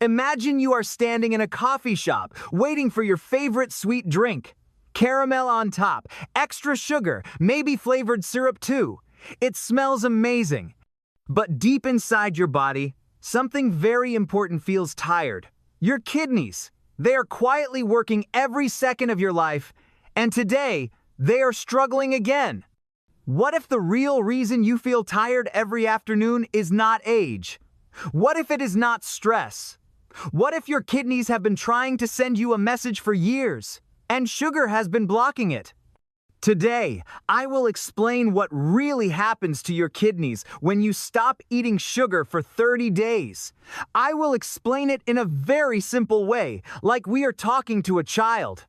Imagine you are standing in a coffee shop, waiting for your favorite sweet drink. Caramel on top, extra sugar, maybe flavored syrup too. It smells amazing. But deep inside your body, something very important feels tired. Your kidneys. They are quietly working every second of your life, and today, they are struggling again. What if the real reason you feel tired every afternoon is not age? What if it is not stress? What if your kidneys have been trying to send you a message for years, and sugar has been blocking it? Today, I will explain what really happens to your kidneys when you stop eating sugar for 30 days. I will explain it in a very simple way, like we are talking to a child.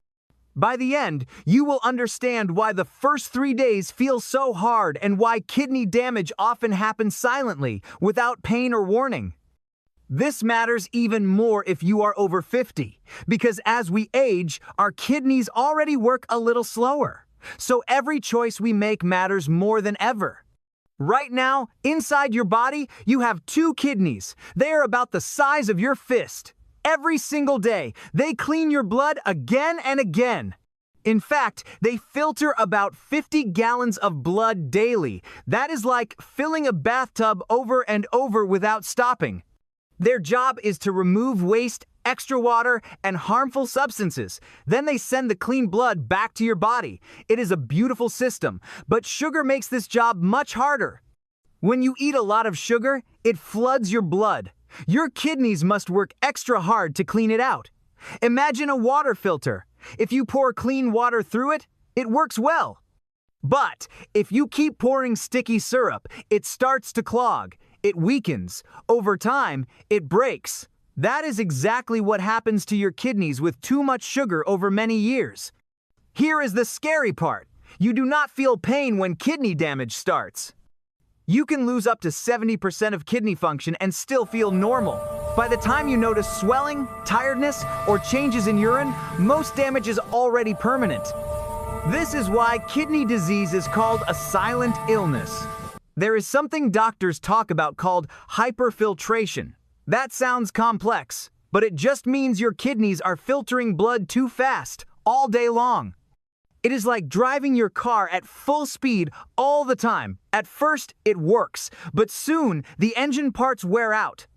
By the end, you will understand why the first 3 days feel so hard and why kidney damage often happens silently, without pain or warning. This matters even more if you are over 50, because as we age, our kidneys already work a little slower. So every choice we make matters more than ever. Right now, inside your body, you have 2 kidneys. They are about the size of your fist. Every single day, they clean your blood again and again. In fact, they filter about 50 gallons of blood daily. That is like filling a bathtub over and over without stopping. Their job is to remove waste, extra water, and harmful substances. Then they send the clean blood back to your body. It is a beautiful system, but sugar makes this job much harder. When you eat a lot of sugar, it floods your blood. Your kidneys must work extra hard to clean it out. Imagine a water filter. If you pour clean water through it, it works well. But if you keep pouring sticky syrup, it starts to clog. It weakens. Over time, it breaks. That is exactly what happens to your kidneys with too much sugar over many years. Here is the scary part. You do not feel pain when kidney damage starts. You can lose up to 70% of kidney function and still feel normal. By the time you notice swelling, tiredness, or changes in urine, most damage is already permanent. This is why kidney disease is called a silent illness. There is something doctors talk about called hyperfiltration. That sounds complex, but it just means your kidneys are filtering blood too fast, all day long. It is like driving your car at full speed all the time. At first, it works, but soon the engine parts wear out.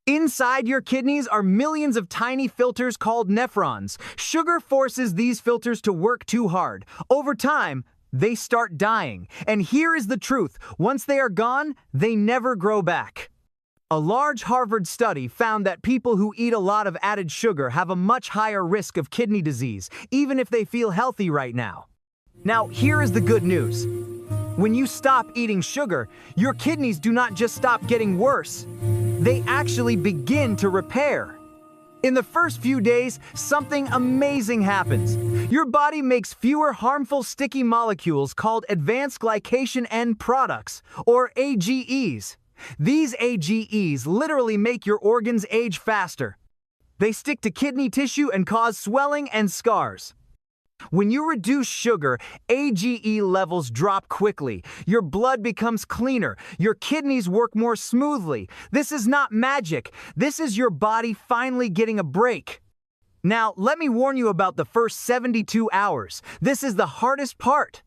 Inside your kidneys are millions of tiny filters called nephrons. Sugar forces these filters to work too hard. Over time, they start dying. And here is the truth. Once they are gone, they never grow back. A large Harvard study found that people who eat a lot of added sugar have a much higher risk of kidney disease, even if they feel healthy right now. Now, here is the good news. When you stop eating sugar, your kidneys do not just stop getting worse. They actually begin to repair. In the first few days, something amazing happens. Your body makes fewer harmful sticky molecules called advanced glycation end products, or AGEs. These AGEs literally make your organs age faster. They stick to kidney tissue and cause swelling and scars. When you reduce sugar, AGE levels drop quickly. Your blood becomes cleaner. Your kidneys work more smoothly. This is not magic. This is your body finally getting a break. Now, let me warn you about the first 72 hours. This is the hardest part.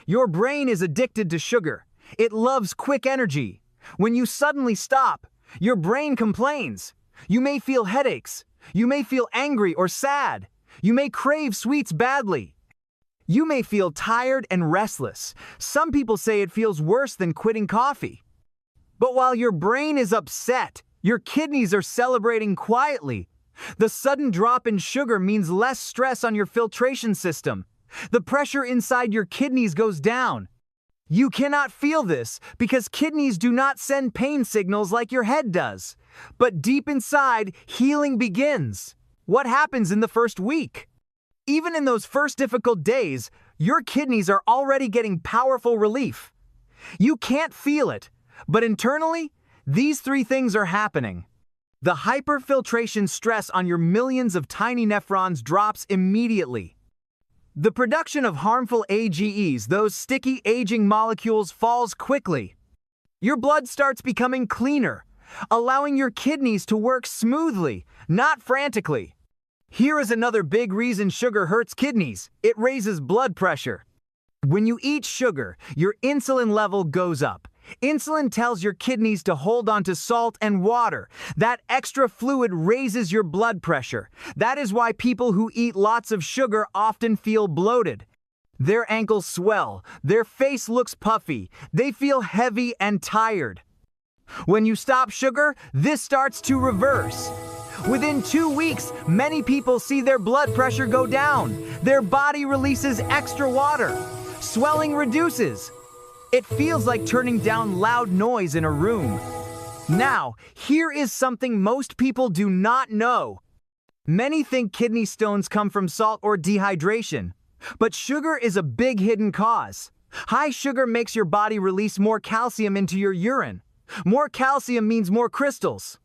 Your brain is addicted to sugar. It loves quick energy. When you suddenly stop, your brain complains. You may feel headaches. You may feel angry or sad. You may crave sweets badly. You may feel tired and restless. Some people say it feels worse than quitting coffee. But while your brain is upset, your kidneys are celebrating quietly. The sudden drop in sugar means less stress on your filtration system. The pressure inside your kidneys goes down. You cannot feel this because kidneys do not send pain signals like your head does. But deep inside, healing begins. What happens in the first week? Even in those first difficult days, your kidneys are already getting powerful relief. You can't feel it, but internally, these 3 things are happening. The hyperfiltration stress on your millions of tiny nephrons drops immediately. The production of harmful AGEs, those sticky aging molecules, falls quickly. Your blood starts becoming cleaner. allowing your kidneys to work smoothly, not frantically. Here is another big reason sugar hurts kidneys. It raises blood pressure. When you eat sugar, your insulin level goes up. Insulin tells your kidneys to hold on to salt and water. That extra fluid raises your blood pressure. That is why people who eat lots of sugar often feel bloated. Their ankles swell, their face looks puffy, they feel heavy and tired. When you stop sugar, this starts to reverse. Within 2 weeks, many people see their blood pressure go down. Their body releases extra water. Swelling reduces. It feels like turning down loud noise in a room. Now, here is something most people do not know. Many think kidney stones come from salt or dehydration, but sugar is a big hidden cause. High sugar makes your body release more calcium into your urine. More calcium means more crystals.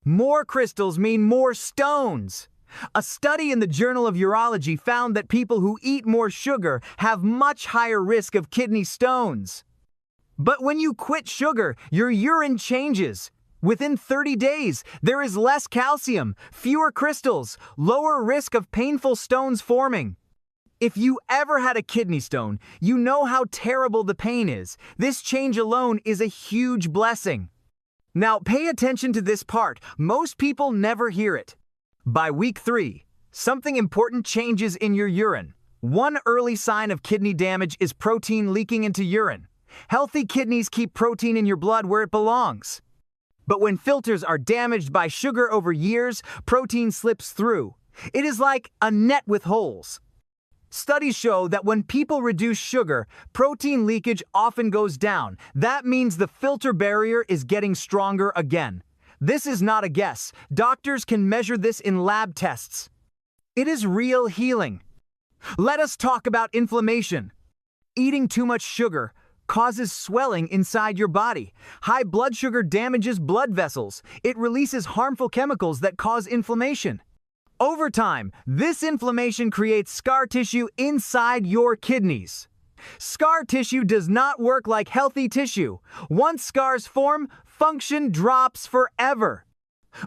More crystals mean more stones. A study in the Journal of Urology found that people who eat more sugar have much higher risk of kidney stones. But when you quit sugar, your urine changes. Within 30 days, there is less calcium, fewer crystals, lower risk of painful stones forming. If you ever had a kidney stone, you know how terrible the pain is. This change alone is a huge blessing. Now pay attention to this part. Most people never hear it. By week 3, something important changes in your urine. One early sign of kidney damage is protein leaking into urine. Healthy kidneys keep protein in your blood where it belongs. But when filters are damaged by sugar over years, protein slips through. It is like a net with holes. Studies show that when people reduce sugar, protein leakage often goes down. That means the filter barrier is getting stronger again. This is not a guess. Doctors can measure this in lab tests. It is real healing. Let us talk about inflammation. Eating too much sugar causes swelling inside your body. High blood sugar damages blood vessels. It releases harmful chemicals that cause inflammation. Over time, this inflammation creates scar tissue inside your kidneys. Scar tissue does not work like healthy tissue. Once scars form, function drops forever.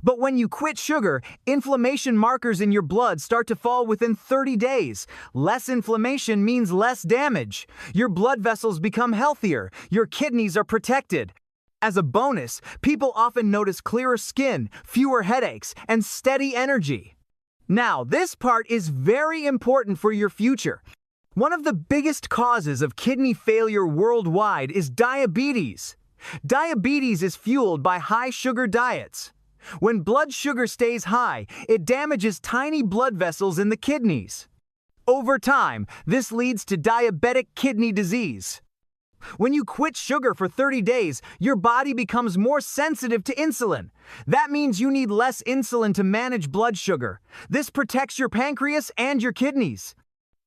But when you quit sugar, inflammation markers in your blood start to fall within 30 days. Less inflammation means less damage. Your blood vessels become healthier. Your kidneys are protected. As a bonus, people often notice clearer skin, fewer headaches, and steady energy. Now, this part is very important for your future. One of the biggest causes of kidney failure worldwide is diabetes. Diabetes is fueled by high sugar diets. When blood sugar stays high, it damages tiny blood vessels in the kidneys. Over time, this leads to diabetic kidney disease. When you quit sugar for 30 days, your body becomes more sensitive to insulin. That means you need less insulin to manage blood sugar. This protects your pancreas and your kidneys.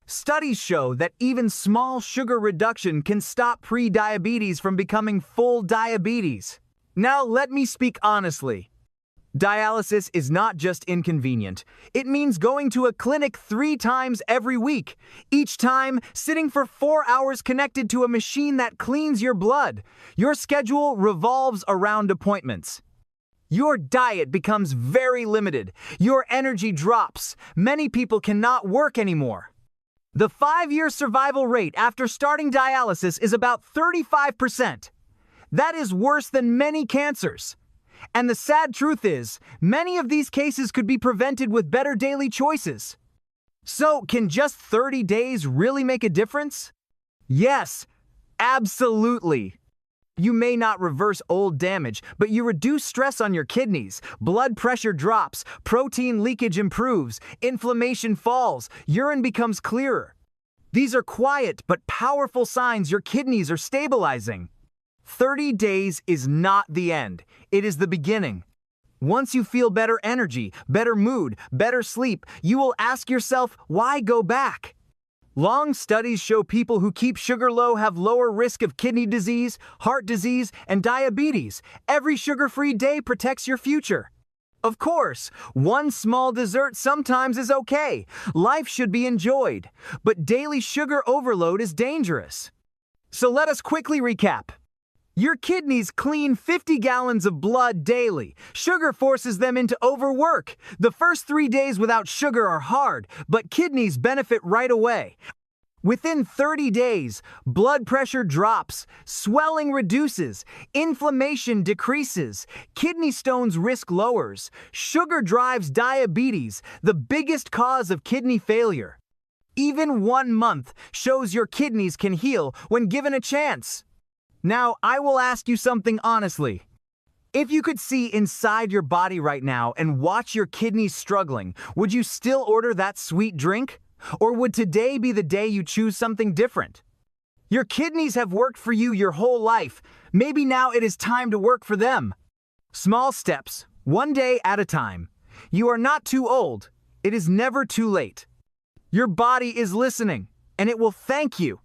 Studies show that even small sugar reduction can stop pre-diabetes from becoming full diabetes. Now let me speak honestly. Dialysis is not just inconvenient. It means going to a clinic 3 times every week. Each time, sitting for 4 hours connected to a machine that cleans your blood. Your schedule revolves around appointments. Your diet becomes very limited. Your energy drops. Many people cannot work anymore. The 5-year survival rate after starting dialysis is about 35%. That is worse than many cancers. And the sad truth is, many of these cases could be prevented with better daily choices. So, can just 30 days really make a difference? Yes, absolutely. You may not reverse old damage, but you reduce stress on your kidneys, blood pressure drops, protein leakage improves, inflammation falls, urine becomes clearer. These are quiet but powerful signs your kidneys are stabilizing. 30 days is not the end. It is the beginning. Once you feel better energy, better mood, better sleep, you will ask yourself, why go back? Long studies show people who keep sugar low have lower risk of kidney disease, heart disease, and diabetes. Every sugar-free day protects your future. Of course, one small dessert sometimes is okay. Life should be enjoyed. But daily sugar overload is dangerous. So let us quickly recap. Your kidneys clean 50 gallons of blood daily. Sugar forces them into overwork. The first 3 days without sugar are hard, but kidneys benefit right away. Within 30 days, blood pressure drops, swelling reduces, inflammation decreases, kidney stones risk lowers, sugar drives diabetes, the biggest cause of kidney failure. Even 1 month shows your kidneys can heal when given a chance. Now, I will ask you something honestly. If you could see inside your body right now and watch your kidneys struggling, would you still order that sweet drink? Or would today be the day you choose something different? Your kidneys have worked for you your whole life. Maybe now it is time to work for them. Small steps, one day at a time. You are not too old. It is never too late. Your body is listening, and it will thank you.